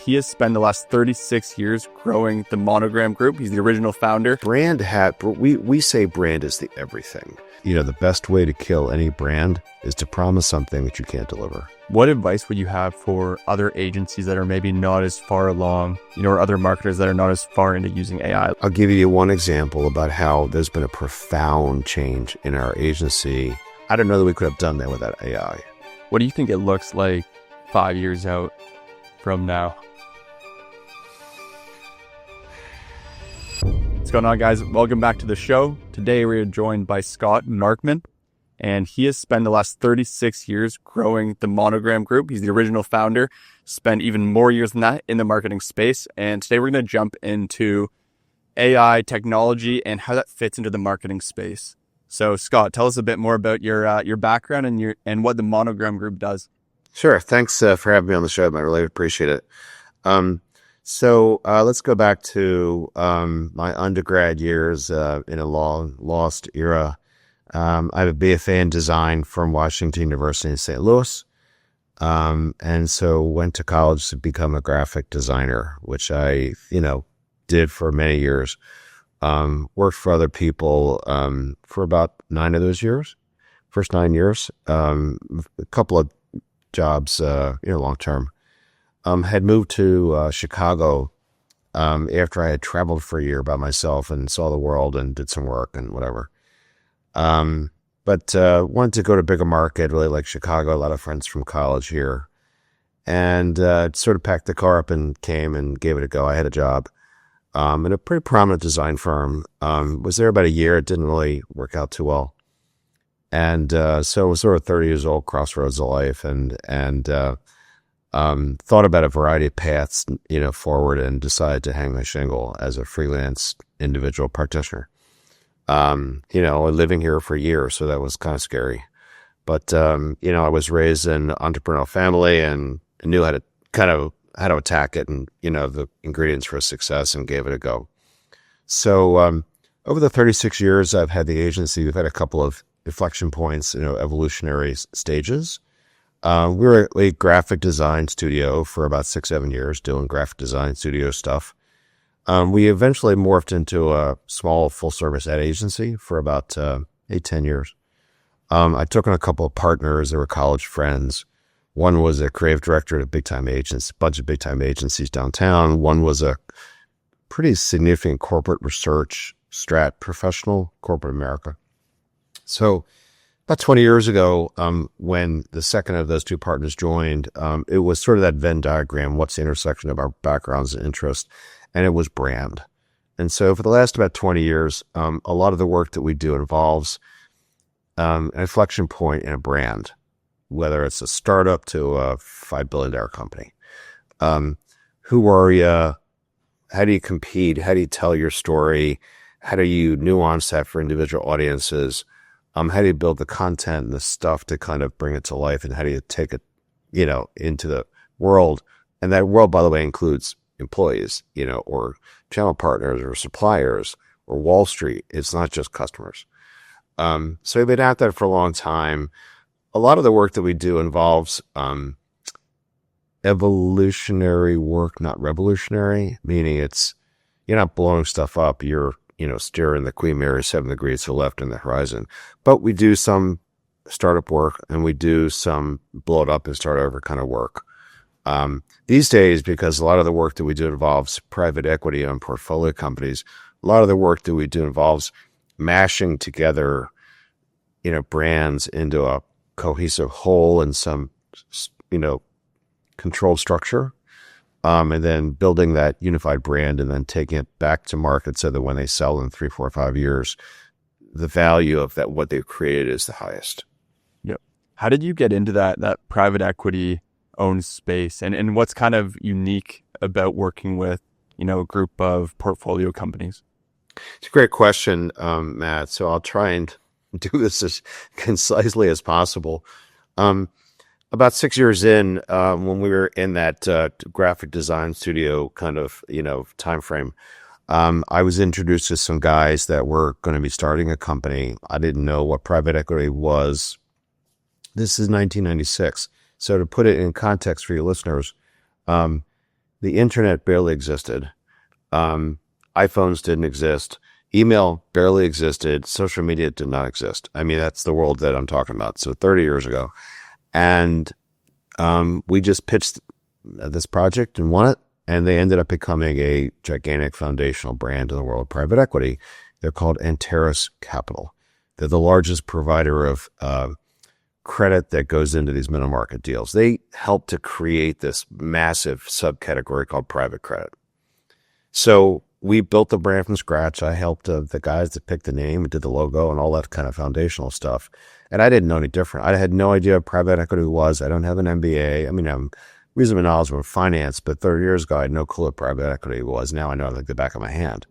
he has spent the last 36 years growing the Monogram Group. He's the original founder. We say brand is the everything. The best way to kill any brand is to promise something that you can't deliver. What advice would you have for other agencies that are maybe not as far along, or other marketers that are not as far into using AI? I'll give you one example about how there's been a profound change in our agency. I don't know that we could have done that without AI. What do you think it looks like 5 years out from now? What's going on, guys? Welcome back to the show. Today we are joined by Scott Markman, and he has spent the last 36 years growing the Monogram Group. He's the original founder, spent even more years than that in the marketing space. And today we're going to jump into AI technology and how that fits into the marketing space. So Scott, tell us a bit more about your background and what the Monogram Group does. Sure. Thanks for having me on the show. I really appreciate it. So let's go back to my undergrad years in a long lost era. I have a BFA in design from Washington University in St. Louis. And so went to college to become a graphic designer, which I, did for many years. Worked for other people for about 9 of those years, first 9 years. A couple of jobs, long term. Had moved to Chicago after I had traveled for a year by myself and saw the world and did some work and whatever. But wanted to go to a bigger market, really like Chicago, a lot of friends from college here. And sort of packed the car up and came and gave it a go. I had a job in a pretty prominent design firm. Was there about a year. It didn't really work out too well. And so I was sort of 30 years old, crossroads of life, and thought about a variety of paths, forward, and decided to hang my shingle as a freelance individual practitioner. Living here for a year, so that was kind of scary. But, I was raised in an entrepreneurial family and knew how to attack it and, the ingredients for success, and gave it a go. So, over the 36 years I've had the agency, we've had a couple of inflection points, evolutionary stages. We were a graphic design studio for about 6-7 years, doing graphic design studio stuff. We eventually morphed into a small full-service ad agency for about 8-10 years. I took on a couple of partners that were college friends. One was a creative director at a bunch of big-time agencies downtown. One was a pretty significant corporate research strat professional, corporate America. So about 20 years ago, when the second of those two partners joined, it was sort of that Venn diagram, what's the intersection of our backgrounds and interests, and it was brand. And so for the last about 20 years, a lot of the work that we do involves an inflection point in a brand, whether it's a startup to a $5 billion company. Who are you? How do you compete? How do you tell your story? How do you nuance that for individual audiences? How do you build the content and the stuff to kind of bring it to life? And how do you take it, into the world? And that world, by the way, includes employees, or channel partners or suppliers or Wall Street. It's not just customers. So we've been at that for a long time. A lot of the work that we do involves evolutionary work, not revolutionary, meaning you're not blowing stuff up. You're steering the Queen Mary 7 degrees to the left in the horizon. But we do some startup work, and we do some blow it up and start over kind of work. These days, because a lot of the work that we do involves private equity on portfolio companies, a lot of the work that we do involves mashing together, brands into a cohesive whole and some, controlled structure. And then building that unified brand and then taking it back to market so that when they sell in 3, 4, 5 years, the value of that, what they've created, is the highest. Yep. How did you get into that private equity owned space? And what's kind of unique about working with, a group of portfolio companies? It's a great question, Matt. So I'll try and do this as concisely as possible. About 6 years in, when we were in that graphic design studio kind of, time frame, I was introduced to some guys that were going to be starting a company. I didn't know what private equity was. This is 1996. So to put it in context for your listeners, the internet barely existed. iPhones didn't exist. Email barely existed. Social media did not exist. I mean, that's the world that I'm talking about. So 30 years ago. And we just pitched this project and won it. And they ended up becoming a gigantic foundational brand in the world of private equity. They're called Antares Capital. They're the largest provider of credit that goes into these middle market deals. They helped to create this massive subcategory called private credit. So we built the brand from scratch. I helped the guys that picked the name and did the logo and all that kind of foundational stuff. And I didn't know any different. I had no idea what private equity was. I don't have an MBA. I mean, I'm reasonably knowledgeable in finance, but 30 years ago, I had no clue what private equity was. Now I know it like the back of my hand.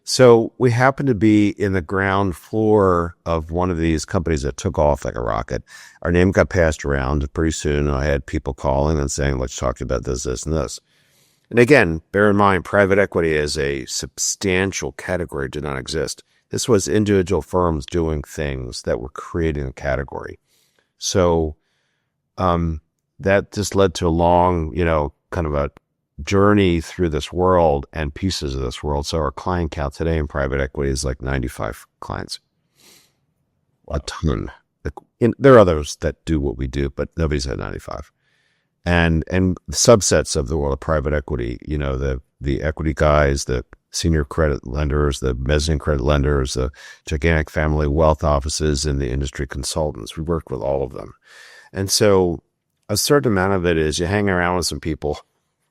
So we happened to be in the ground floor of one of these companies that took off like a rocket. Our name got passed around. Pretty soon I had people calling and saying, let's talk about this, this, and this. And again, bear in mind, private equity as a substantial category did not exist. This was individual firms doing things that were creating a category. So that just led to a long, kind of a journey through this world and pieces of this world. So our client count today in private equity is like 95 clients. Wow. A ton. There are others that do what we do, but nobody's at 95. And subsets of the world of private equity, the equity guys, the senior credit lenders, the mezzanine credit lenders, the gigantic family wealth offices, and the industry consultants. We work with all of them. And so a certain amount of it is you hang around with some people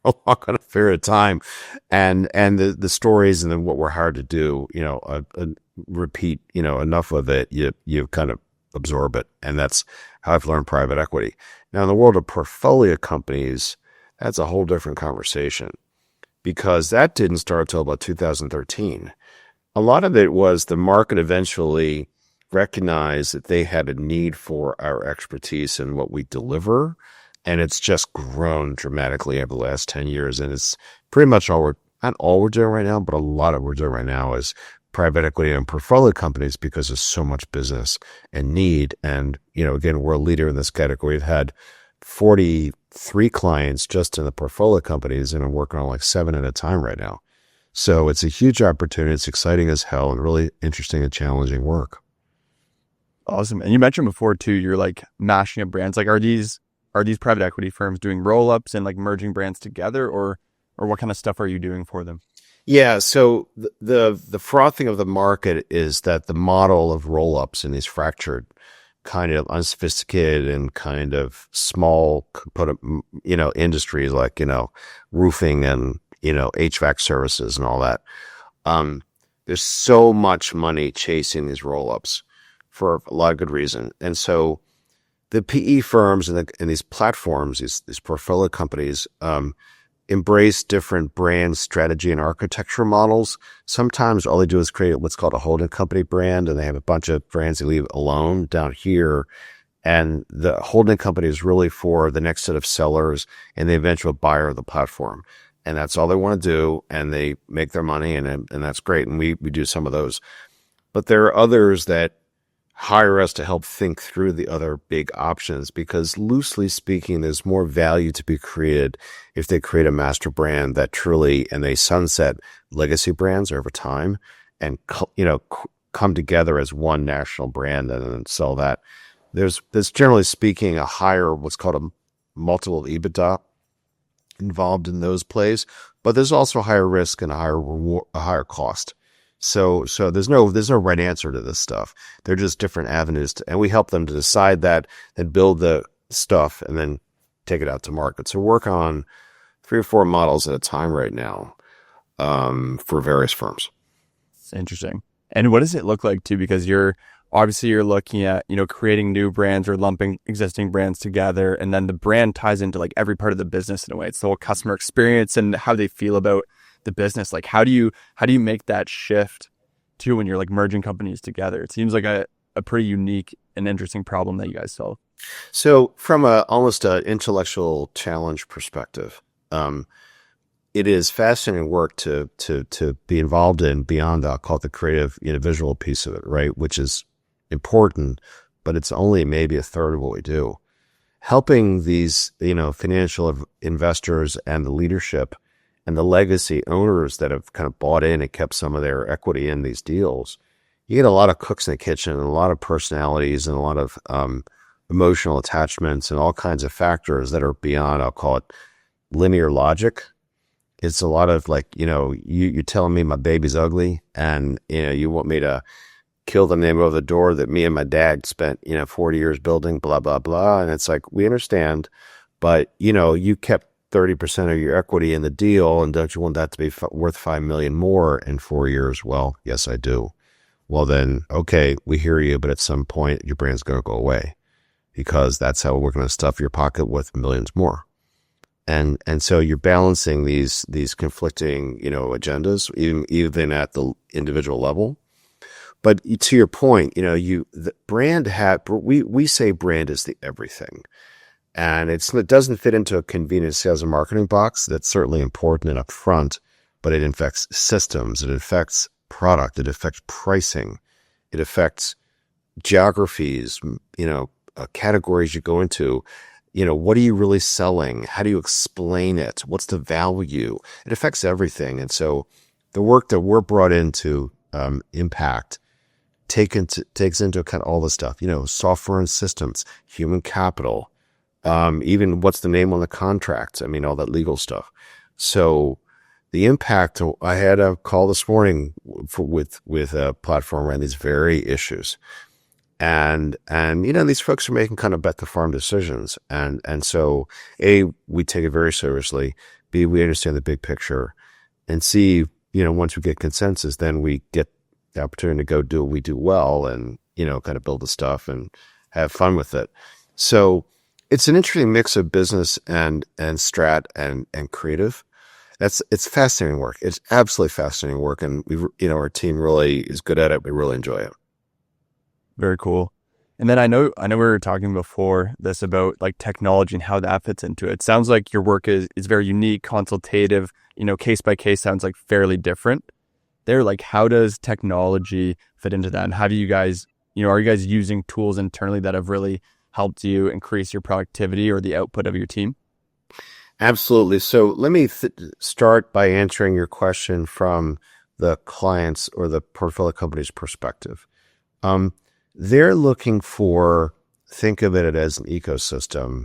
a long period of time, and the stories and then what we're hired to do, repeat, enough of it, you kind of absorb it. And that's how I've learned private equity. Now, in the world of portfolio companies, that's a whole different conversation because that didn't start until about 2013. A lot of it was the market eventually recognized that they had a need for our expertise and what we deliver. And it's just grown dramatically over the last 10 years. And it's pretty much not all we're doing right now, but a lot of what we're doing right now is private equity and portfolio companies because there's so much business and need. And, again, we're a leader in this category. We've had 43 clients just in the portfolio companies and I'm working on like 7 at a time right now. So it's a huge opportunity. It's exciting as hell and really interesting and challenging work. Awesome. And you mentioned before too, you're like mashing up brands. Like, are these private equity firms doing roll-ups and like merging brands together or what kind of stuff are you doing for them? Yeah. So the frothing of the market is that the model of roll-ups in these fractured kind of unsophisticated and kind of small, industries like, roofing and, HVAC services and all that. There's so much money chasing these roll-ups for a lot of good reason. And so the PE firms and these platforms, these portfolio companies, embrace different brand strategy and architecture models. Sometimes all they do is create what's called a holding company brand, and they have a bunch of brands they leave alone down here. And the holding company is really for the next set of sellers and the eventual buyer of the platform. And that's all they want to do. And they make their money and that's great. And we do some of those. But there are others that hire us to help think through the other big options because loosely speaking, there's more value to be created if they create a master brand that truly, and they sunset legacy brands over time and, come together as one national brand and then sell that. There's generally speaking a higher, what's called a multiple EBITDA involved in those plays, but there's also higher risk and a higher cost. So there's no right answer to this stuff. They're just different avenues and we help them to decide that and build the stuff and then take it out to market. So work on 3 or 4 models at a time right now, for various firms. It's interesting. And what does it look like too? Because you're looking at, creating new brands or lumping existing brands together. And then the brand ties into like every part of the business in a way. It's the whole customer experience and how they feel about the business. Like how do you make that shift too when you're like merging companies together? It seems like a pretty unique and interesting problem that you guys solve. So from almost an intellectual challenge perspective, it is fascinating work to be involved in beyond, I'll call it the creative, visual piece of it, right? Which is important, but it's only maybe a third of what we do. Helping these, financial investors and the leadership and the legacy owners that have kind of bought in and kept some of their equity in these deals, you get a lot of cooks in the kitchen and a lot of personalities and a lot of emotional attachments and all kinds of factors that are beyond, I'll call it, linear logic. It's a lot of like, you're telling me my baby's ugly and, you want me to kill the neighbor over the door that me and my dad spent, 40 years building, blah, blah, blah. And it's like, we understand, but, you kept 30% of your equity in the deal, and don't you want that to be worth $5 million more in 4 years? Well, yes, I do. Well, then, okay, we hear you, but at some point your brand's going to go away because that's how we're going to stuff your pocket with millions more. And so you're balancing these conflicting, agendas, even at the individual level. But to your point, the brand we say brand is the everything. And it doesn't fit into a convenient sales and marketing box. That's certainly important and upfront, but it affects systems. It affects product. It affects pricing. It affects geographies, categories you go into. What are you really selling? How do you explain it? What's the value? It affects everything. And so the work that we're brought into impact takes into account all the stuff, software and systems, human capital, even what's the name on the contracts. I mean, all that legal stuff. So the impact, I had a call this morning with a platform around these very issues. And these folks are making kind of bet the farm decisions. And so A, we take it very seriously. B, we understand the big picture. And C, once we get consensus, then we get the opportunity to go do what we do well and, kind of build the stuff and have fun with it. So it's an interesting mix of business and strat and creative. It's fascinating work. It's absolutely fascinating work. And our team really is good at it. We really enjoy it. Very cool. And then I know we were talking before this about like technology and how that fits into it. It sounds like your work is very unique, consultative, case by case sounds like fairly different. Like, how does technology fit into that? And have you guys, are you guys using tools internally that have really helped you increase your productivity or the output of your team? Absolutely. So let me start by answering your question from the client's or the portfolio company's perspective. They're looking think of it as an ecosystem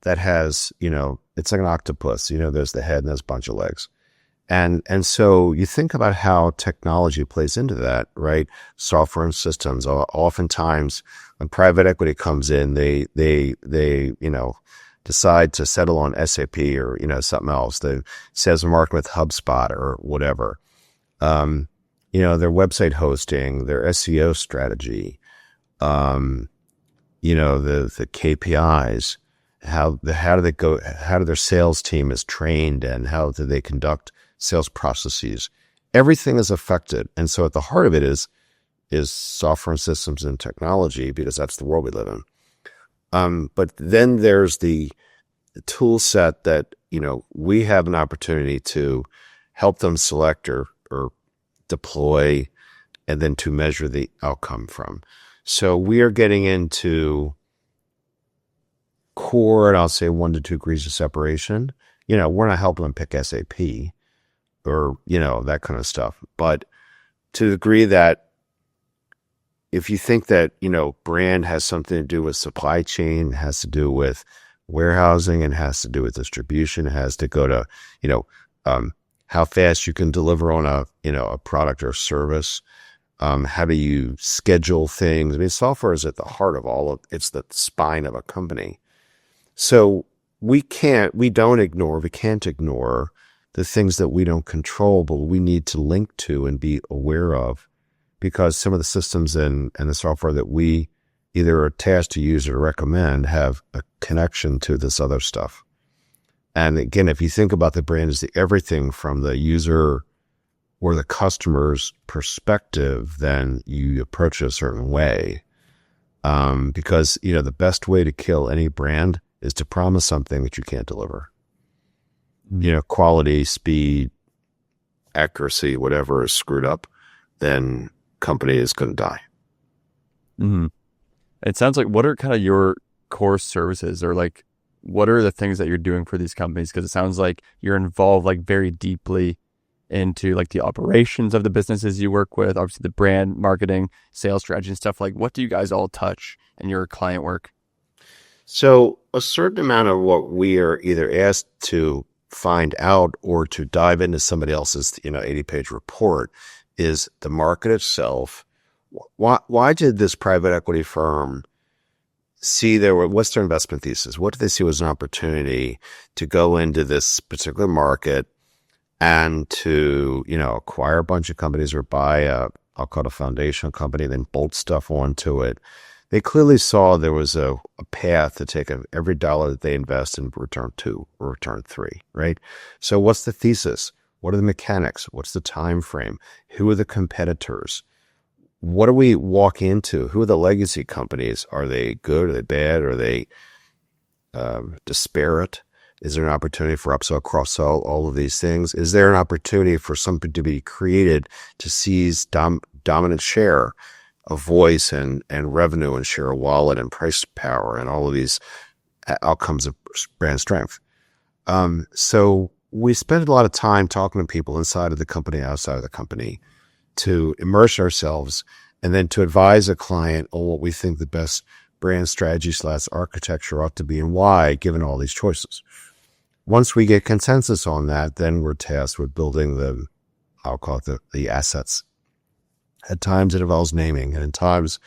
that has, it's like an octopus, there's the head and there's a bunch of legs. And so you think about how technology plays into that, right? Software and systems. Oftentimes when private equity comes in, they decide to settle on SAP or, something else. The sales and marketing with HubSpot or whatever. Their website hosting, their SEO strategy, the KPIs, how do their sales team is trained and how do they conduct sales processes. Everything is affected. And so at the heart of it is software and systems and technology, because that's the world we live in. But then there's the tool set that, we have an opportunity to help them select or deploy and then to measure the outcome from. So we are getting into core, and I'll say 1 to 2 degrees of separation. We're not helping them pick SAP or, that kind of stuff. But to the degree that if you think that, brand has something to do with supply chain, has to do with warehousing, and has to do with distribution, it has to go to, how fast you can deliver on a product or service. How do you schedule things? I mean, software is at the heart of it's the spine of a company. So we can't ignore the things that we don't control, but we need to link to and be aware of, because some of the systems and the software that we either are tasked to use or recommend have a connection to this other stuff. And again, if you think about the brand as the everything from the user or the customer's perspective, then you approach it a certain way. Because, the best way to kill any brand is to promise something that you can't deliver. Quality, speed, accuracy, whatever is screwed up, then company is going to die. Mm-hmm. It sounds like, what are kind of your core services or like what are the things that you're doing for these companies? Because it sounds like you're involved like very deeply into like the operations of the businesses you work with, obviously the brand, marketing, sales strategy and stuff. Like, what do you guys all touch in your client work? So a certain amount of what we are either asked to find out or to dive into somebody else's, 80-page report is the market itself. Why did this private equity firm see what's their investment thesis? What did they see was an opportunity to go into this particular market and to, acquire a bunch of companies or buy I'll call it a foundational company, then bolt stuff onto it? They clearly saw there was a path to take every dollar that they invest and return 2 or return 3, right? So what's the thesis? What are the mechanics? What's the time frame? Who are the competitors? What do we walk into? Who are the legacy companies? Are they good? Are they bad? Are they disparate? Is there an opportunity for upsell, cross-sell, all of these things? Is there an opportunity for something to be created to seize dominant share of voice and revenue and share of wallet and price power and all of these outcomes of brand strength? So we spend a lot of time talking to people inside of the company, outside of the company, to immerse ourselves and then to advise a client on what we think the best brand strategy / architecture ought to be and why, given all these choices. Once we get consensus on that, then we're tasked with building I'll call it the assets. At times it involves naming, and at times,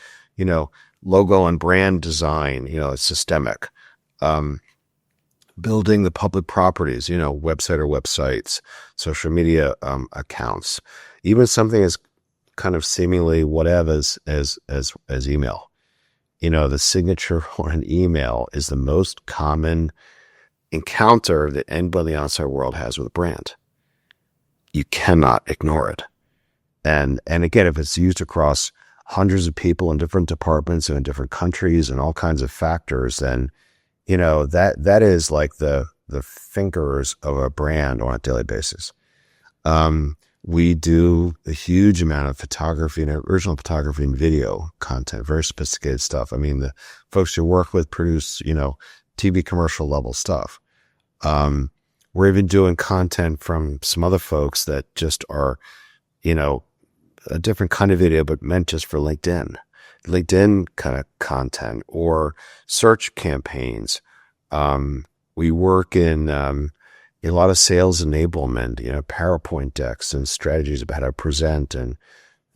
logo and brand design, it's systemic. Building the public properties, website or websites, social media accounts, even something as kind of seemingly whatever as email. The signature on an email is the most common encounter that anybody in the outside world has with a brand. You cannot ignore it. And again, if it's used across hundreds of people in different departments and in different countries and all kinds of factors, then, that is like the fingers of a brand on a daily basis. We do a huge amount of photography and original photography and video content, very sophisticated stuff. I mean, the folks you work with produce, TV commercial level stuff. We're even doing content from some other folks that just are, a different kind of video, but meant just for LinkedIn kind of content or search campaigns. We work in a lot of sales enablement, PowerPoint decks and strategies about how to present and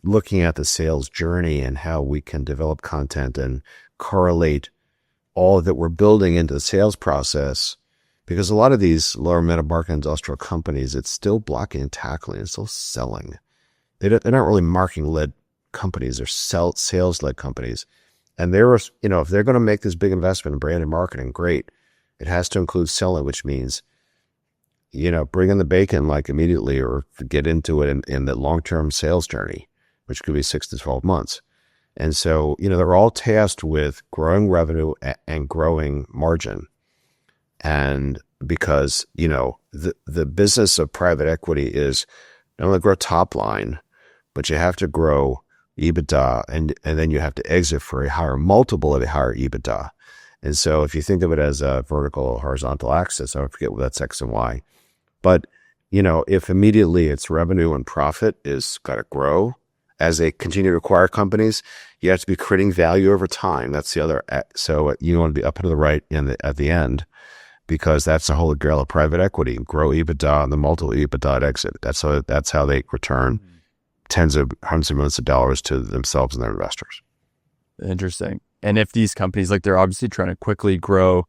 looking at the sales journey and how we can develop content and correlate all that we're building into the sales process. Because a lot of these lower middle market industrial companies, it's still blocking and tackling, it's still selling. They're not really marketing-led companies, they're sales-led companies. And if they're going to make this big investment in brand and marketing, great. It has to include selling, which means, bring in the bacon like immediately or get into it in the long-term sales journey, which could be 6 to 12 months. And so, they're all tasked with growing revenue and growing margin. And because, the business of private equity is not only grow top line, but you have to grow EBITDA and then you have to exit for a higher multiple of a higher EBITDA. And so if you think of it as a vertical or horizontal axis, I forget what that's X and Y. But, if immediately it's revenue and profit is got to grow as they continue to acquire companies, you have to be creating value over time. That's the other. So you want to be up and to the right at the end, because that's the holy grail of private equity: grow EBITDA and the multiple EBITDA at exit. That's how they return tens of hundreds of millions of dollars to themselves and their investors. Interesting. And if these companies, like they're obviously trying to quickly grow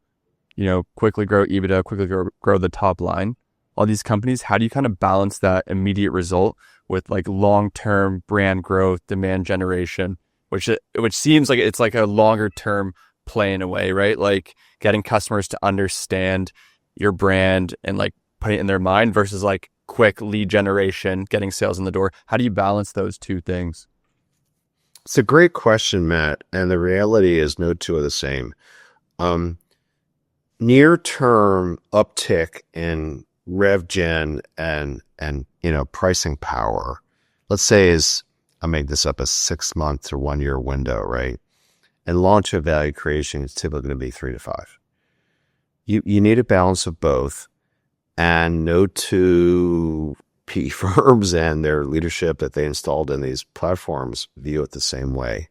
EBITDA, quickly grow the top line, all these companies, how do you kind of balance that immediate result with like long-term brand growth, demand generation, which seems like it's like a longer term play in a way, right? Like getting customers to understand your brand and like put it in their mind versus like quick lead generation, getting sales in the door. How do you balance those two things? It's a great question, Matt. And the reality is no two are the same. Near-term uptick in rev gen and pricing power, let's say I made this up, a 6 month or 1 year window, right? And launch of value creation is typically going to be 3 to 5. you need a balance of both, and no two PE firms and their leadership that they installed in these platforms view it the same way.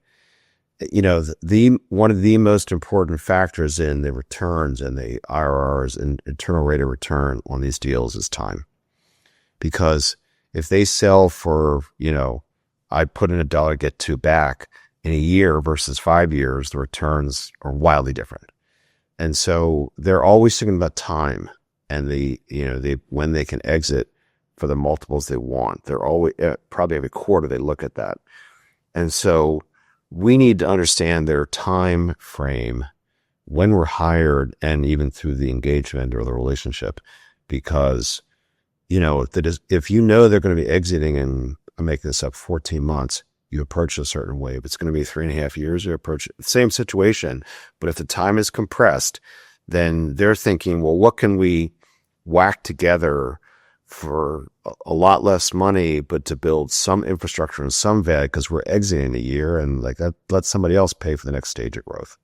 One of the most important factors in the returns and the IRRs and internal rate of return on these deals is time. Because if they sell for, I put in $1, get 2 back in a year versus 5 years, the returns are wildly different. And so they're always thinking about time and when they can exit for the multiples they want. They're always, probably every quarter they look at that. And so we need to understand their time frame when we're hired and even through the engagement or the relationship, because, if you know they're going to be exiting in, I'm making this up, 14 months, you approach a certain way. If it's going to be 3.5 years, you approach the same situation. But if the time is compressed, then they're thinking, well, what can we whack together for a lot less money, but to build some infrastructure and some value, because we're exiting a year, and like that, let somebody else pay for the next stage of growth.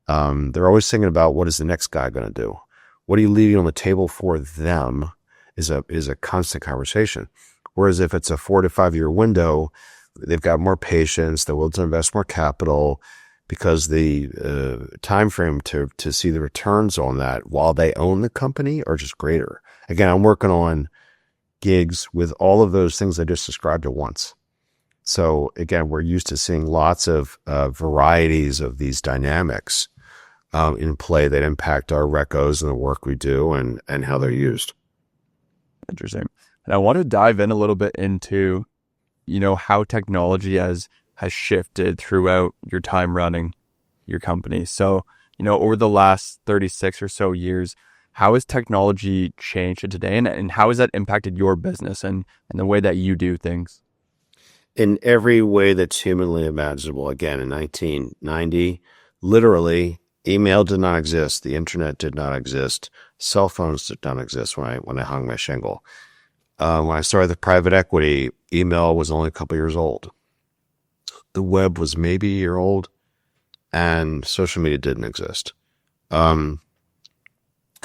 They're always thinking about, what is the next guy going to do? What are you leaving on the table for them is a constant conversation. Whereas if it's a 4 to 5 year window, they've got more patience, they're willing to invest more capital, because the time frame to see the returns on that while they own the company are just greater. Again, I'm working on gigs with all of those things I just described at once. So again, we're used to seeing lots of varieties of these dynamics in play that impact our recos and the work we do and how they're used. Interesting. And I want to dive in a little bit into, how technology has shifted throughout your time running your company. So, over the last 36 or so years, how has technology changed today, and how has that impacted your business and the way that you do things? In every way that's humanly imaginable. Again, in 1990, literally, email did not exist. The internet did not exist. Cell phones did not exist when I hung my shingle. When I started the private equity, email was only a couple years old. The web was maybe a year old, and social media didn't exist.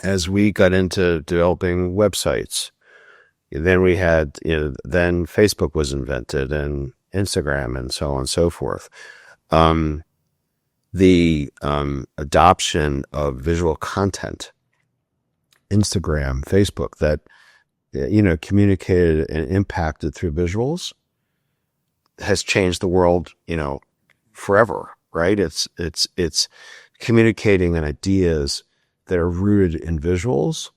As we got into developing websites, then we had, then Facebook was invented and Instagram and so on and so forth. The adoption of visual content, Instagram, Facebook, that, communicated and impacted through visuals has changed the world, forever, right? It's communicating ideas that are rooted in visuals.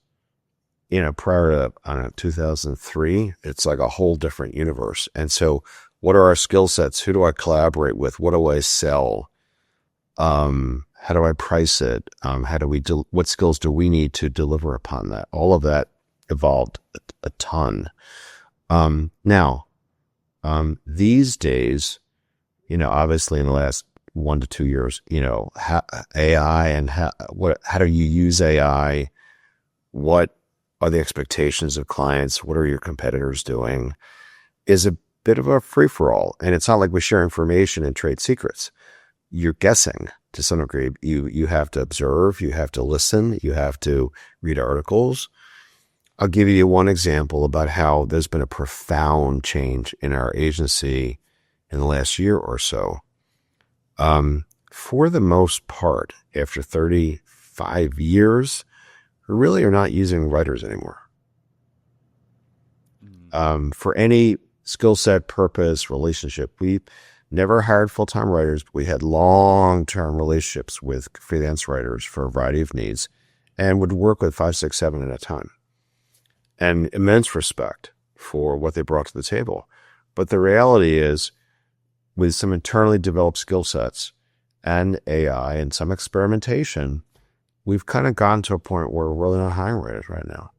Prior to, 2003, it's like a whole different universe. And so what are our skill sets? Who do I collaborate with? What do I sell? How do I price it? What skills do we need to deliver upon that? All of that evolved a ton. Now, these days, obviously in the last 1 to 2 years, AI and how do you use AI? What are the expectations of clients? What are your competitors doing? Is a bit of a free-for-all. And it's not like we share information and trade secrets. You're guessing to some degree. You have to observe, you have to listen, you have to read articles. I'll give you one example about how there's been a profound change in our agency in the last year or so. For the most part, after 35 years, we really are not using writers anymore. For any skill set, purpose, relationship, we never hired full-time writers, but we had long-term relationships with freelance writers for a variety of needs and would work with 5, 6, 7 at a time. And immense respect for what they brought to the table. But the reality is, with some internally developed skill sets and AI and some experimentation, we've kind of gotten to a point where we're really not hiring writers right now.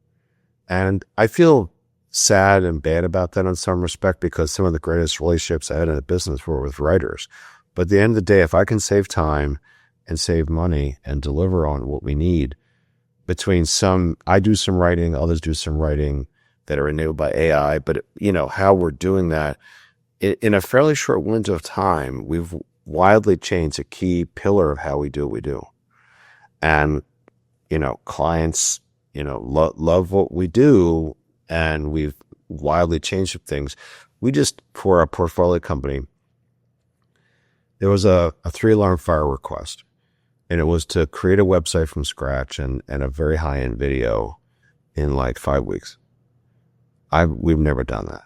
And I feel sad and bad about that in some respect, because some of the greatest relationships I had in the business were with writers. But at the end of the day, if I can save time and save money and deliver on what we need, I do some writing, others do some writing that are enabled by AI, but how we're doing that in a fairly short window of time, we've wildly changed a key pillar of how we do what we do. And clients, love what we do, and we've wildly changed some things. We just, for our portfolio company, there was a 3-alarm fire request, and it was to create a website from scratch and a very high-end video in like 5 weeks. We've never done that.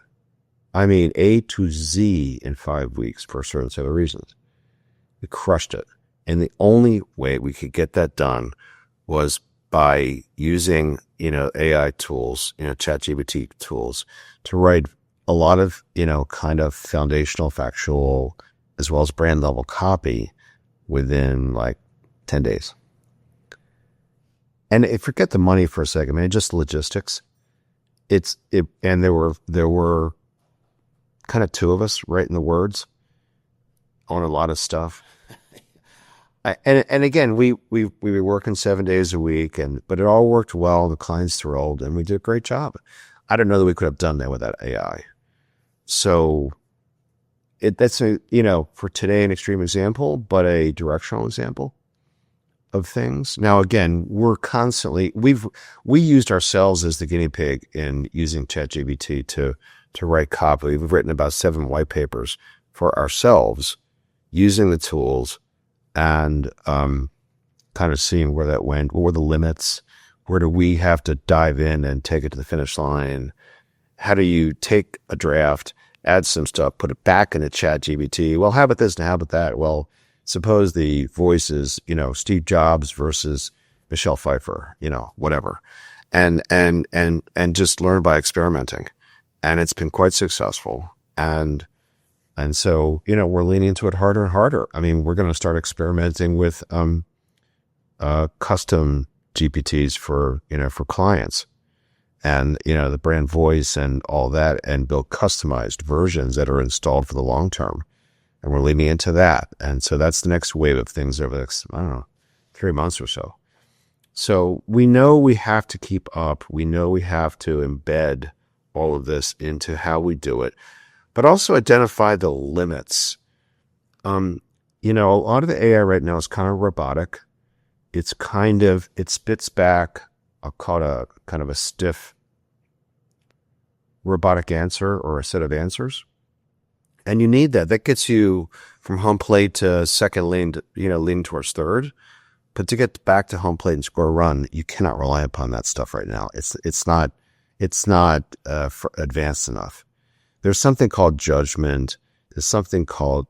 I mean, A to Z in 5 weeks for a certain set of reasons. We crushed it. And the only way we could get that done was by using, AI tools, ChatGPT tools to write a lot of, kind of foundational, factual, as well as brand level copy within like 10 days. And forget the money for a second, man, just logistics. And there were kind of 2 of us writing the words on a lot of stuff. And again, we were working 7 days a week, but it all worked well. The client's thrilled, and we did a great job. I don't know that we could have done that without AI. So that's for today an extreme example, but a directional example of things. Now, again, we used ourselves as the guinea pig in using ChatGPT to write copy. We've written about 7 white papers for ourselves using the tools and kind of seeing where that went. What were the limits? Where do we have to dive in and take it to the finish line? How do you take a draft, add some stuff, put it back into ChatGPT? Well, how about this and how about that? Well, suppose the voice is, Steve Jobs versus Michelle Pfeiffer, whatever. And just learn by experimenting. And it's been quite successful. And so, we're leaning into it harder and harder. I mean, we're going to start experimenting with custom GPTs for clients and, the brand voice and all that, and build customized versions that are installed for the long term. And we're leaning into that. And so that's the next wave of things over the next, 3 months or so. So we know we have to keep up. We know we have to embed all of this into how we do it, but also identify the limits. A lot of the AI right now is kind of robotic. It spits back, I'll call it a kind of a stiff robotic answer or a set of answers. And you need that. That gets you from home plate to second lane, lean towards third. But to get back to home plate and score a run, you cannot rely upon that stuff right now. It's not advanced enough. There's something called judgment. There's something called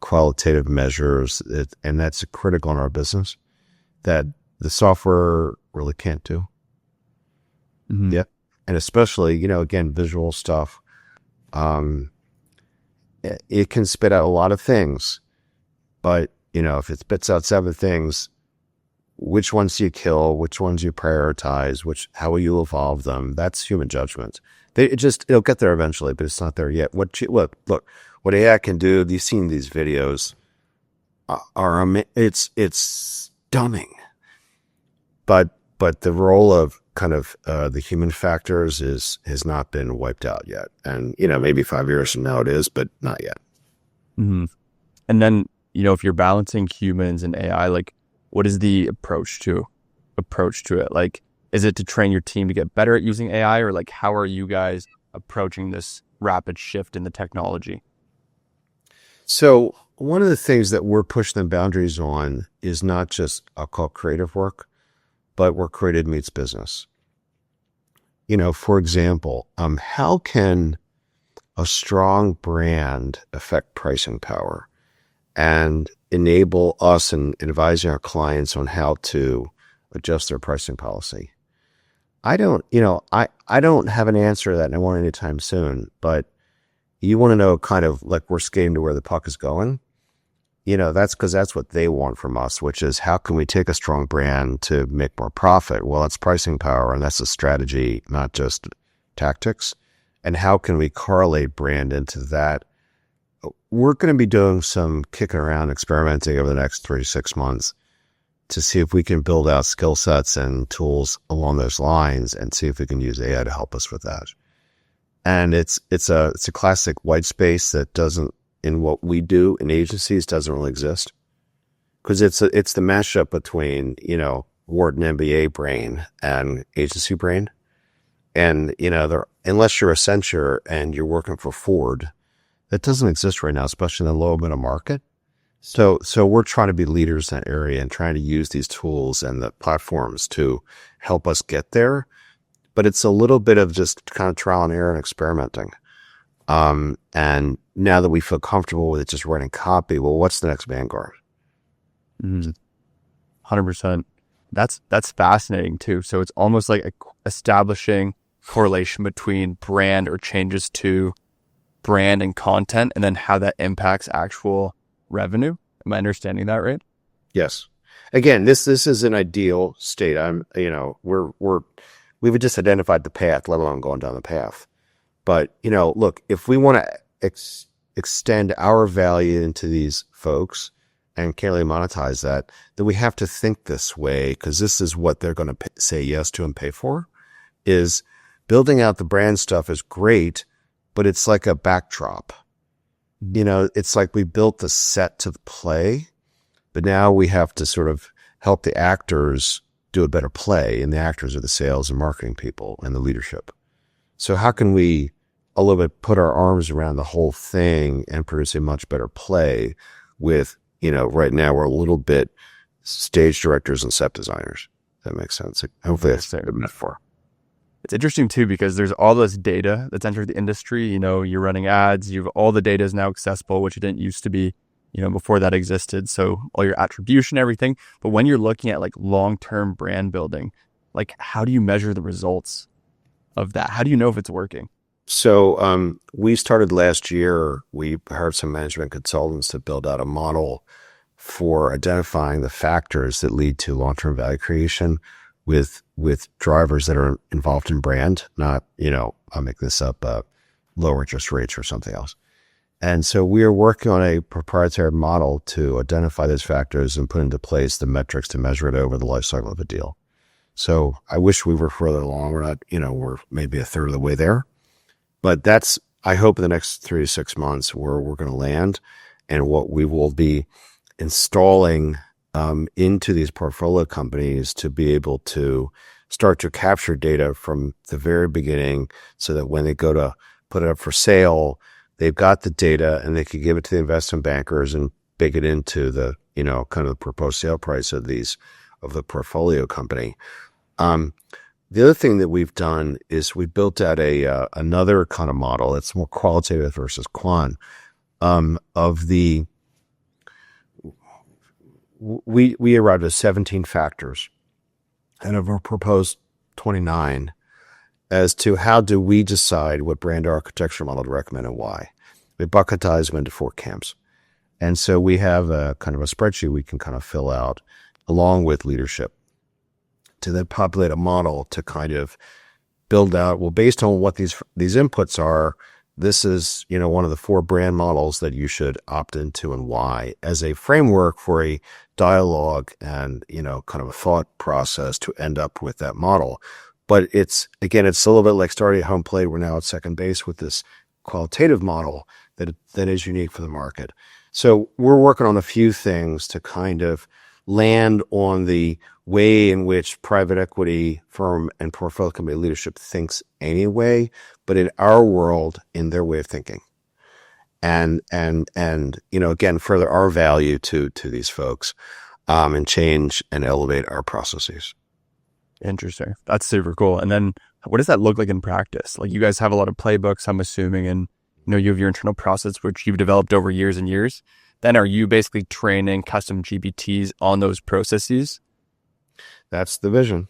qualitative measures, and that's critical in our business that the software really can't do. Mm-hmm. Yeah, and especially again, visual stuff. It can spit out a lot of things, but if it spits out 7 things, which ones do you kill? Which ones do you prioritize? How will you evolve them? That's human judgment. It'll get there eventually, but it's not there yet. Look, what AI can do. You've seen these videos. It's stunning. But the role of kind of the human factors has not been wiped out yet. And maybe 5 years from now it is, but not yet. Mm-hmm. And then if you're balancing humans and AI, like, what is the approach to it? Like, is it to train your team to get better at using AI, or like, how are you guys approaching this rapid shift in the technology? So one of the things that we're pushing the boundaries on is not just, I'll call creative work, but where creative meets business. For example, how can a strong brand affect pricing power and enable us in advising our clients on how to adjust their pricing policy? I don't have an answer to that, and I won't anytime soon, but you want to know kind of like we're skating to where the puck is going. That's because that's what they want from us, which is how can we take a strong brand to make more profit? Well, that's pricing power, and that's a strategy, not just tactics. And how can we correlate brand into that? We're going to be doing some kicking around, experimenting over the next 3 to 6 months to see if we can build out skill sets and tools along those lines, and see if we can use AI to help us with that. And it's a classic white space that doesn't, in what we do in agencies, doesn't really exist. because it's the mashup between, Wharton MBA brain and agency brain. And, unless you're Accenture and you're working for Ford, that doesn't exist right now, especially in the low middle market. So we're trying to be leaders in that area and trying to use these tools and the platforms to help us get there. But it's a little bit of just kind of trial and error and experimenting. And now that we feel comfortable with it, just writing copy, well, what's the next Vanguard? 100%. That's fascinating too. So it's almost like establishing correlation between brand or changes to brand and content, and then how that impacts actual revenue. Am I understanding that right? Yes. Again, this is an ideal state. We've just identified the path, let alone going down the path. But, look, if we want to extend our value into these folks and clearly monetize that, then we have to think this way, because this is what they're going to say yes to and pay for. Is building out the brand stuff is great, but it's like a backdrop. It's like we built the set to the play, but now we have to sort of help the actors do a better play, and the actors are the sales and marketing people and the leadership. So how can we a little bit put our arms around the whole thing and produce a much better play with, right now we're a little bit stage directors and set designers. That makes sense. Hopefully that's a good metaphor. It's interesting too, because there's all this data that's entered the industry. You're running ads, all the data is now accessible, which it didn't used to be, before that existed. So all your attribution, everything. But when you're looking at like long-term brand building, like how do you measure the results of that? How do you know if it's working? So we started last year. We hired some management consultants to build out a model for identifying the factors that lead to long-term value creation with drivers that are involved in brand, not, I'll make this up, lower interest rates or something else. And so we are working on a proprietary model to identify those factors and put into place the metrics to measure it over the life cycle of a deal. So I wish we were further along. We're not, we're maybe a third of the way there. But that's, I hope in the next 3 to 6 months where we're going to land, and what we will be installing into these portfolio companies to be able to start to capture data from the very beginning, so that when they go to put it up for sale, they've got the data and they can give it to the investment bankers and bake it into the, kind of the proposed sale price of the portfolio company. The other thing that we've done is we built out another kind of model. It's more qualitative versus quant. We arrived at 17 factors and of our proposed 29 as to how do we decide what brand architecture model to recommend and why. We bucketize them into 4 camps. And so we have a kind of a spreadsheet we can kind of fill out along with leadership to then populate a model to kind of build out, well, based on what these inputs are, this is, one of the 4 brand models that you should opt into and why, as a framework for a dialogue and, kind of a thought process to end up with that model. But it's a little bit like starting at home plate. We're now at second base with this qualitative model that is unique for the market. So we're working on a few things to kind of land on the way in which private equity firm and portfolio company leadership thinks anyway, but in our world, in their way of thinking. And again, further our value to these folks, and change and elevate our processes. Interesting. That's super cool. And then what does that look like in practice? Like, you guys have a lot of playbooks, I'm assuming, and you have your internal process, which you've developed over years and years. Then are you basically training custom GPTs on those processes? That's the vision.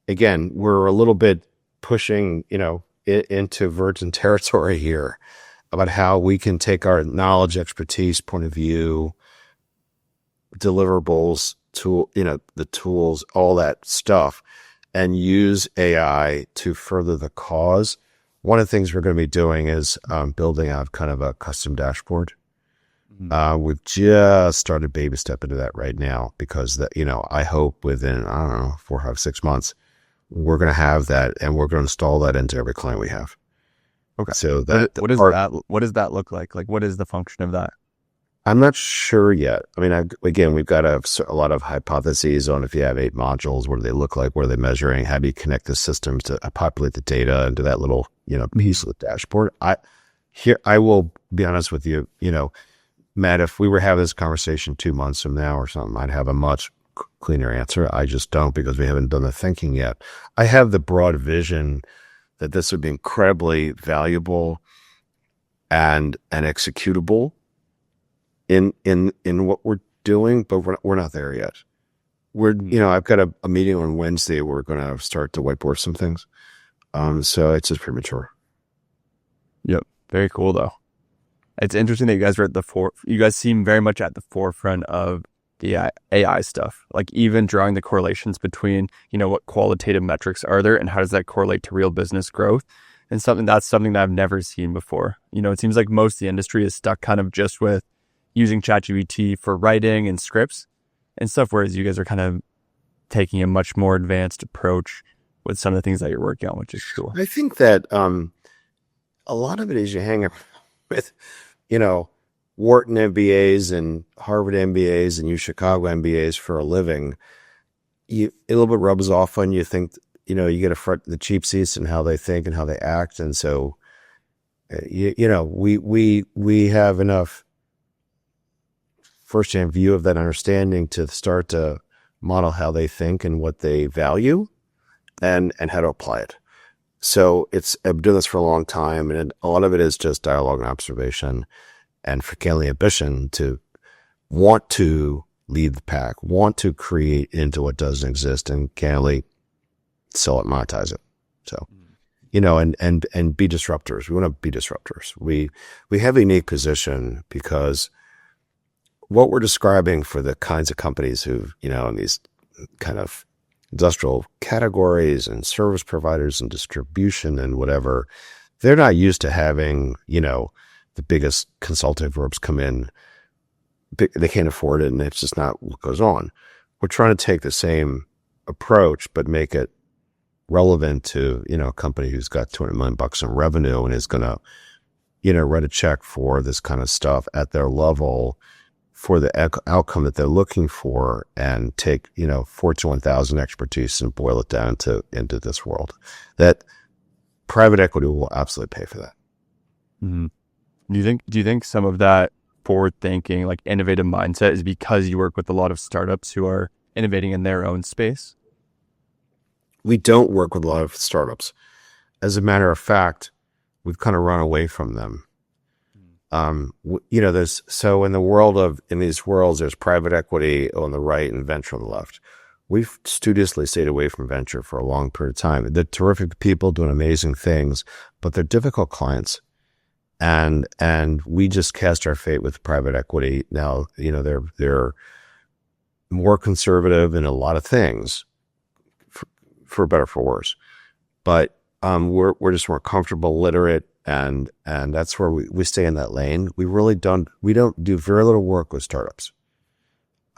Again, we're a little bit pushing, into virgin territory here about how we can take our knowledge, expertise, point of view, deliverables, the tools, all that stuff, and use AI to further the cause. One of the things we're going to be doing is building out kind of a custom dashboard. We've just started baby step into that right now, because I hope within, 4, 5, 6 months, we're going to have that, and we're going to install that into every client we have. Okay. So what does that look like? Like, what is the function of that? I'm not sure yet. I mean, again, we've got a lot of hypotheses on if you have 8 modules, what do they look like? What are they measuring? How do you connect the systems to populate the data into that little, piece of the dashboard? I will be honest with you, Matt, if we were having this conversation 2 months from now or something, I'd have a much cleaner answer. I just don't, because we haven't done the thinking yet. I have the broad vision that this would be incredibly valuable and executable in what we're doing, but we're not there yet. I've got a meeting on Wednesday where we're going to start to whiteboard some things. So it's just premature. Yep. Very cool though. It's interesting that you guys are you guys seem very much at the forefront of the AI stuff, like even drawing the correlations between, what qualitative metrics are there and how does that correlate to real business growth, and something that I've never seen before. It seems like most of the industry is stuck kind of just with using ChatGPT for writing and scripts and stuff, whereas you guys are kind of taking a much more advanced approach with some of the things that you're working on, which is cool. I think that a lot of it is you hang with, Wharton MBAs and Harvard MBAs and Chicago MBAs for a living. A little bit rubs off on you. Think, you get the cheap seats and how they think and how they act. And so, we have enough first-hand view of that understanding to start to model how they think and what they value and how to apply it. So I've been doing this for a long time, and a lot of it is just dialogue and observation, and frequently ambition to want to lead the pack, want to create into what doesn't exist, and candidly sell it, monetize it. So, and be disruptors. We want to be disruptors. We have a unique position because what we're describing for the kinds of companies who, in these kind of industrial categories and service providers and distribution and whatever, they're not used to having, the biggest consulting firms come in. They can't afford it, and it's just not what goes on. We're trying to take the same approach, but make it relevant to, a company who's got $200 million in revenue and is going to, write a check for this kind of stuff at their level for the outcome that they're looking for, and take, Fortune 1000 expertise and boil it down into this world. That private equity will absolutely pay for that. Mm-hmm. Do you think some of that forward thinking, like innovative mindset, is because you work with a lot of startups who are innovating in their own space? We don't work with a lot of startups. As a matter of fact, we've kind of run away from them. In these worlds, there's private equity on the right and venture on the left. We've studiously stayed away from venture for a long period of time. They're terrific people doing amazing things, but they're difficult clients. And we just cast our fate with private equity. Now, they're more conservative in a lot of things, for better or for worse. But we're just more comfortable, literate, and that's where we stay in that lane. We don't do very little work with startups.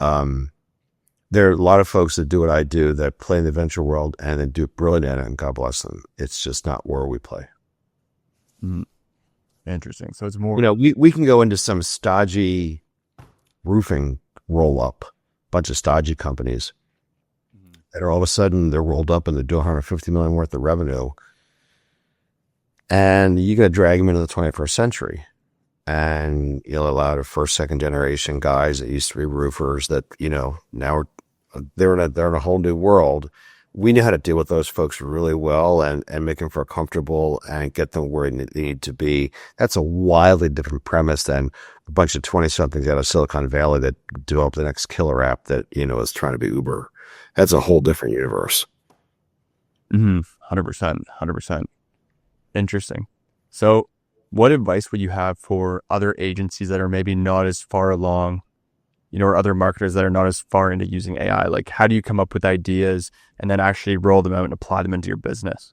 There are a lot of folks that do what I do, that play in the venture world and then do it brilliant, and God bless them. It's just not where we play. Mm-hmm. Interesting. So it's more, we can go into some stodgy roofing roll up, bunch of stodgy companies that are all of a sudden they're rolled up and they're doing $150 million worth of revenue. And you got to drag them into the 21st century, and you'll allow the first, second generation guys that used to be roofers that, now they're in a whole new world. We know how to deal with those folks really well and make them feel comfortable and get them where they need to be. That's a wildly different premise than a bunch of 20-somethings out of Silicon Valley that develop the next killer app that, is trying to be Uber. That's a whole different universe. 100%. Interesting. So what advice would you have for other agencies that are maybe not as far along, or other marketers that are not as far into using AI? Like, how do you come up with ideas and then actually roll them out and apply them into your business?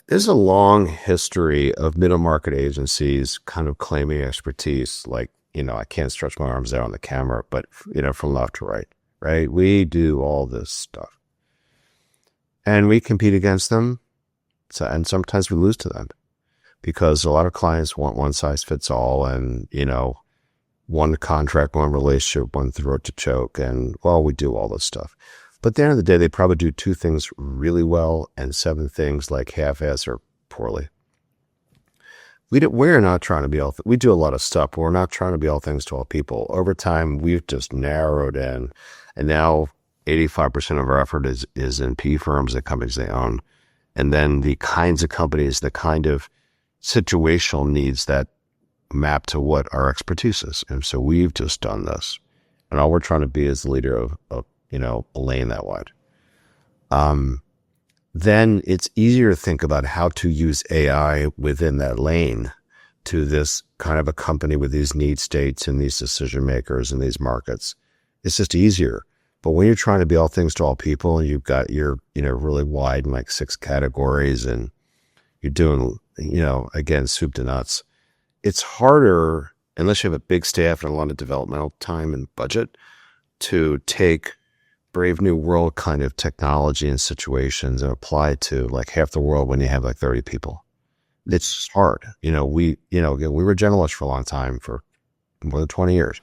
There's a long history of middle market agencies kind of claiming expertise. Like, I can't stretch my arms out on the camera, but, from left to right? We do all this stuff. And we compete against them. And sometimes we lose to them. because a lot of clients want one size fits all and, one contract, one relationship, one throat to choke. And well, we do all this stuff. But at the end of the day, they probably do 2 things really well and 7 things like half-ass or poorly. We're not trying to be all, we do a lot of stuff, but we're not trying to be all things to all people. Over time, we've just narrowed in, and now 85% of our effort is in P firms and companies they own. And then the kinds of companies, the kind of situational needs that map to what our expertise is. And so we've just done this. And all we're trying to be is the leader of a lane that wide. Then it's easier to think about how to use AI within that lane to this kind of a company with these need states and these decision makers and these markets. It's just easier. But when you're trying to be all things to all people and you've got your, really wide, like 6 categories and you're doing, again, soup to nuts, it's harder, unless you have a big staff and a lot of developmental time and budget, to take Brave New World kind of technology and situations and apply it to like half the world when you have like 30 people. It's just hard. Again, we were generalists for a long time, for more than 20 years.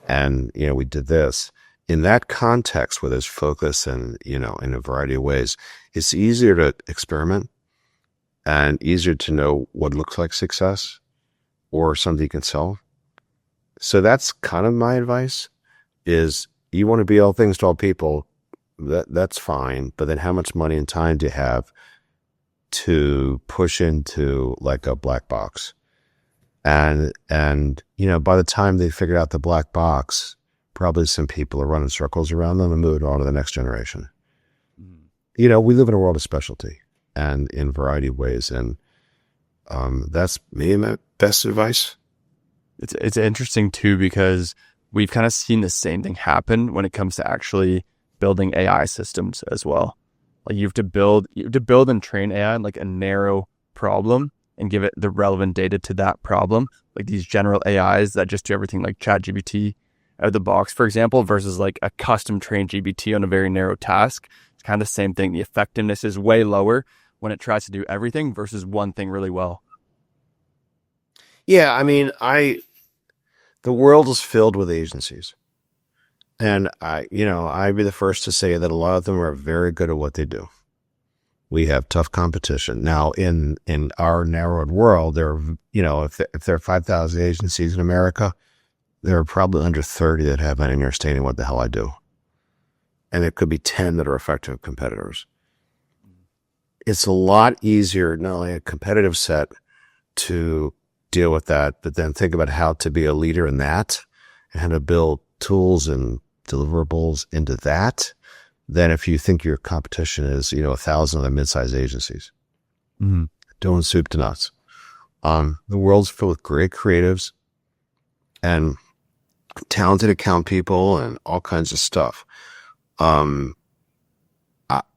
And, we did this. In that context where there's focus and, in a variety of ways, it's easier to experiment and easier to know what looks like success or something you can sell. So that's kind of my advice is, you want to be all things to all people, that's fine. But then how much money and time do you have to push into like a black box? And by the time they figured out the black box, probably some people are running circles around them and moving on to the next generation. We live in a world of specialty and in a variety of ways. And that's me and my best advice. It's interesting too, because we've kind of seen the same thing happen when it comes to actually building AI systems as well. Like you have to build and train AI on like a narrow problem and give it the relevant data to that problem. Like these general AIs that just do everything like ChatGPT out of the box, for example, versus like a custom trained GPT on a very narrow task. It's kind of the same thing. The effectiveness is way lower when it tries to do everything versus one thing really well. Yeah, the world is filled with agencies. And I'd be the first to say that a lot of them are very good at what they do. We have tough competition. Now, in our narrowed world, if there are 5,000 agencies in America, there are probably under 30 that have any understanding what the hell I do. And there could be 10 that are effective competitors. It's a lot easier, not only a competitive set, to deal with that, but then think about how to be a leader in that and how to build tools and deliverables into that, than if you think your competition is, 1,000 other mid-sized agencies. Doing soup to nuts. The world's filled with great creatives and talented account people and all kinds of stuff.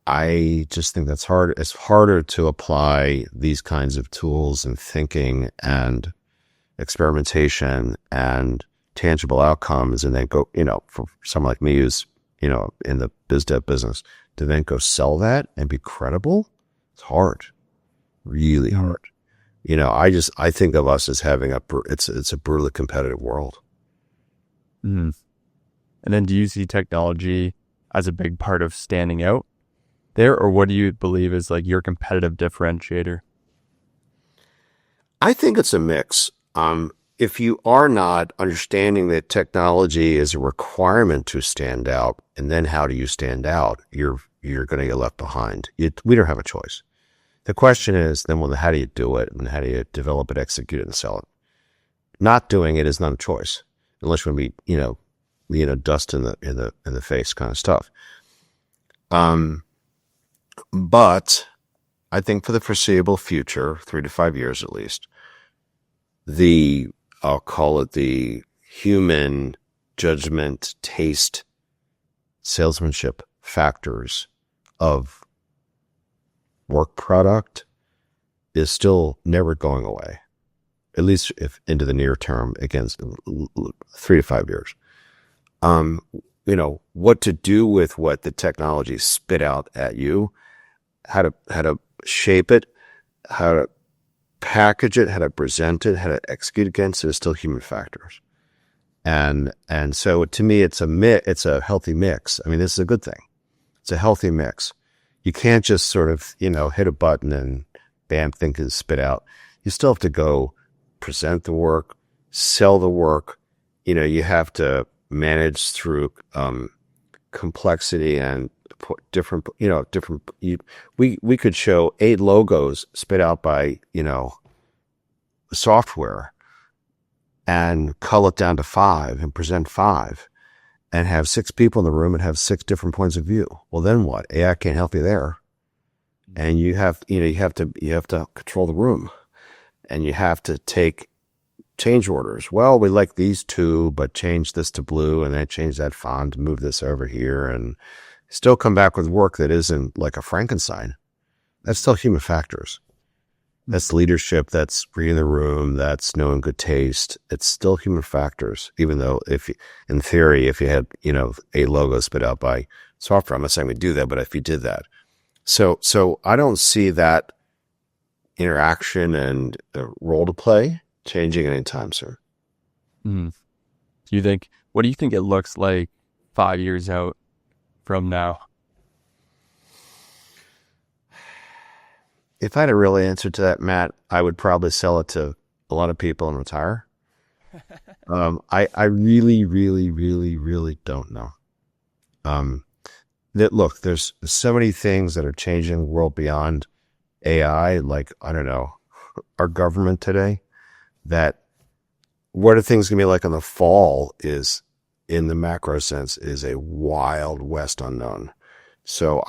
I just think that's hard. It's harder to apply these kinds of tools and thinking and experimentation and tangible outcomes, and then go, for someone like me who's, in the biz dev business, to then go sell that and be credible. It's hard, really hard. I think of us as having it's a brutally competitive world. And then do you see technology as a big part of standing out there, or what do you believe is like your competitive differentiator? I think it's a mix. If you are not understanding that technology is a requirement to stand out, and then how do you stand out, you're going to get left behind. We don't have a choice. The question is then, well, how do you do it, and how do you develop it, execute it, and sell it? Not doing it is not a choice, unless you want to be, dust in the face kind of stuff. But I think for the foreseeable future, 3 to 5 years at least, I'll call it the human judgment, taste, salesmanship factors of work product is still never going away, at least if into the near term, against 3 to 5 years. What to do with what the technology spit out at you, how to shape it, how to package it, how to present it, how to execute against it is still human factors. And so to me, it's a healthy mix. I mean, this is a good thing. It's a healthy mix. You can't just sort of, hit a button and bam, think is spit out. You still have to go present the work, sell the work. You have to manage through, complexity and we could show 8 logos spit out by, software and cull it down to 5 and present 5 and have 6 people in the room and have 6 different points of view. Well, then what? AI can't help you there. And you have to control the room, and you have to take change orders. Well, we like these 2, but change this to blue and then change that font and move this over here, and still come back with work that isn't like a Frankenstein. That's still human factors. That's leadership. That's reading the room. That's knowing good taste. It's still human factors, even though in theory, if you had, 8 logos spit out by software, I'm not saying we do that, but if you did that. So I don't see that interaction and role to play changing anytime soon. What do you think it looks like 5 years out from now? If I had a real answer to that, Matt, I would probably sell it to a lot of people and retire. I really, really, really, really don't know. Look, there's so many things that are changing the world beyond AI, like, I don't know, our government today, that what are things going to be like in the fall is, in the macro sense, is a wild west unknown. So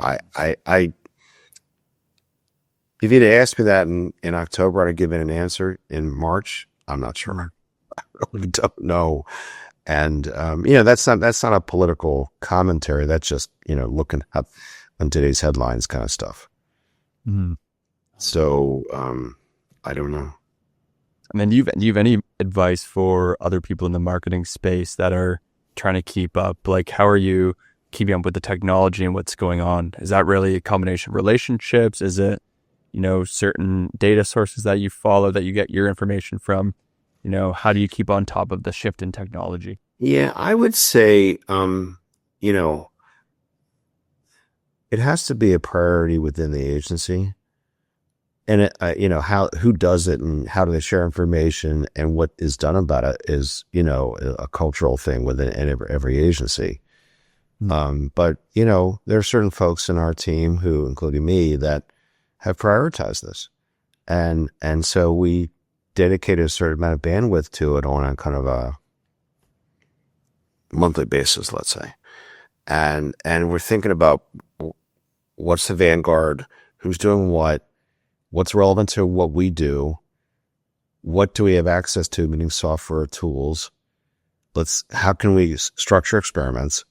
if you'd asked me that in October, I'd have given an answer. In March, I'm not sure. I really don't know. And, that's not a political commentary. That's just, looking up on today's headlines kind of stuff. Mm-hmm. So, I don't know. And then do you have any advice for other people in the marketing space that are trying to keep up? Like, how are you keeping up with the technology and what's going on? Is that really a combination of relationships? Is it, certain data sources that you follow, that you get your information from? How do you keep on top of the shift in technology? Yeah, I would say, it has to be a priority within the agency. And who does it and how do they share information and what is done about it is, a cultural thing within every agency. But, there are certain folks in our team who, including me, that have prioritized this. And so we dedicated a certain amount of bandwidth to it on a kind of a monthly basis, let's say. And we're thinking about what's the vanguard, who's doing what's relevant to what we do, what do we have access to, meaning software tools. How can we structure experiments?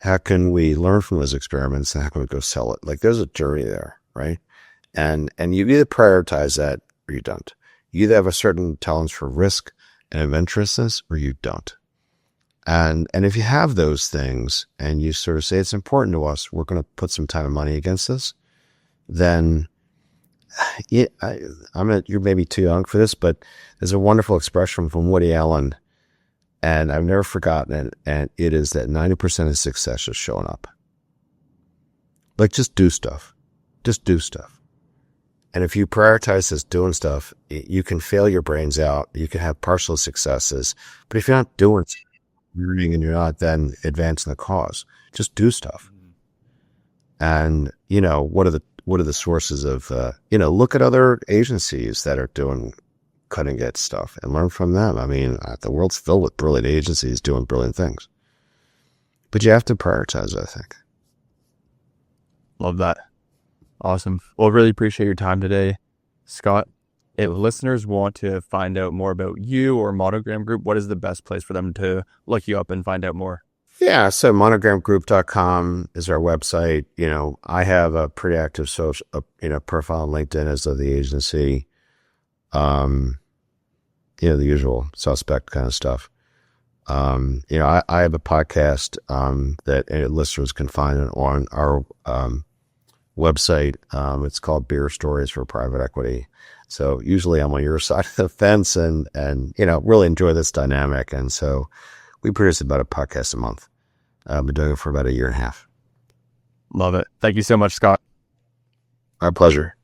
How can we learn from those experiments, and how can we go sell it? Like, there's a journey there, right? And you either prioritize that or you don't. You either have a certain tolerance for risk and adventurousness or you don't. And if you have those things and you sort of say, it's important to us, we're going to put some time and money against this, then you're maybe too young for this, but there's a wonderful expression from Woody Allen, and I've never forgotten it, and it is that 90% of success is showing up. Like, just do stuff. Just do stuff. And if you prioritize this doing stuff, you can fail your brains out. You can have partial successes. But if you're not doing something and you're not then advancing the cause, just do stuff. And, what are the sources of, look at other agencies that are doing cutting edge stuff and learn from them. I mean, the world's filled with brilliant agencies doing brilliant things. But you have to prioritize, I think. Love that. Awesome. Well, really appreciate your time today, Scott. If listeners want to find out more about you or Monogram Group, what is the best place for them to look you up and find out more? Yeah, so monogramgroup.com is our website. I have a pretty active social, profile on LinkedIn as of the agency. The usual suspect kind of stuff. I have a podcast that listeners can find on our website. It's called Beer Stories for Private Equity. So usually I'm on your side of the fence and really enjoy this dynamic. And so we produce about a podcast a month. I've been doing it for about a year and a half. Love it. Thank you so much, Scott. Our pleasure.